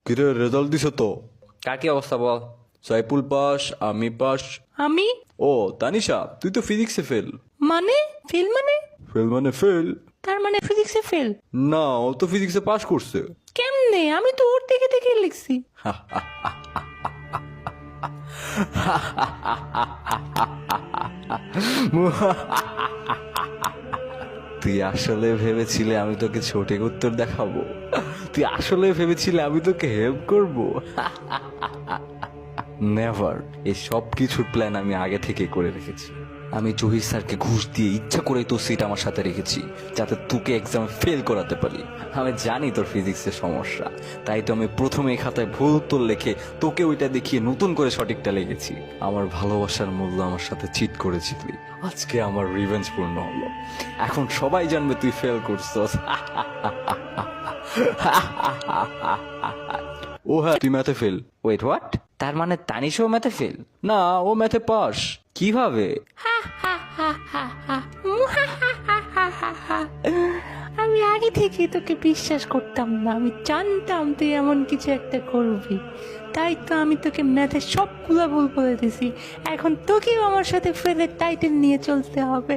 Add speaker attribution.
Speaker 1: কিরে রেজাল্ট দিছে তো?
Speaker 2: কার কি অবস্থা বল?
Speaker 1: সাইফুল পাস, আমি পাস।
Speaker 3: আমি
Speaker 1: ও তানিশা, তুই তো ফিজিক্সে ফেল।
Speaker 3: মানে ফেল মানে?
Speaker 1: ফেল মানে ফেল?
Speaker 3: তার মানে ফিজিক্সে ফেল?
Speaker 1: না, ও তো ফিজিক্সে পাস করছে।
Speaker 3: কেমনে? আমি তো ওর দেখে দেখে লিখছি।
Speaker 1: তুই আসলে ভেবেছিলে আমি তোকে সঠিক উত্তর দেখাবো? তুই আসলে ভেবেছিলে আমি তোকে হেল্প করব? নেভার। এই সব কিছুর প্ল্যান আমি আগে থেকে করে রেখেছি। আমি জহির স্যারকে ঘুষ দিয়ে ইচ্ছা করে তোর সিট আমার সাথে রেখেছি, যাতে তোকে এক্সামে ফেল করাতে পারি। আমি জানি তোর ফিজিক্সের সমস্যা, তাই তো আমি প্রথমে এই খাতায় ভুল উত্তর লিখে তোকে ওইটা দেখিয়ে নতুন করে সঠিকটা লিখেছি। আমার ভালোবাসার মূল্য আমার সাথে চিট করেছিলি, আজকে আমার রিভেঞ্জ পূর্ণ হলো। এখন সবাই জানবে তুই ফেল করছস। ও হ্যাঁ, তুই ম্যাথে ফেল।
Speaker 2: Wait what? তার মানে তানিশও ম্যাথে ফেল?
Speaker 1: না, ও ম্যাথে পাস।
Speaker 2: কিভাবে?
Speaker 3: আমি আগে থেকে তোকে বিশ্বাস করতাম না। আমি জানতাম তুই এমন কিছু একটা করবি, তাই তো আমি তোকে ম্যাথের সবগুলো ভুল বলে দিছি। এখন তোকেও আমার সাথে ফেলের টাইটেল নিয়ে চলতে হবে।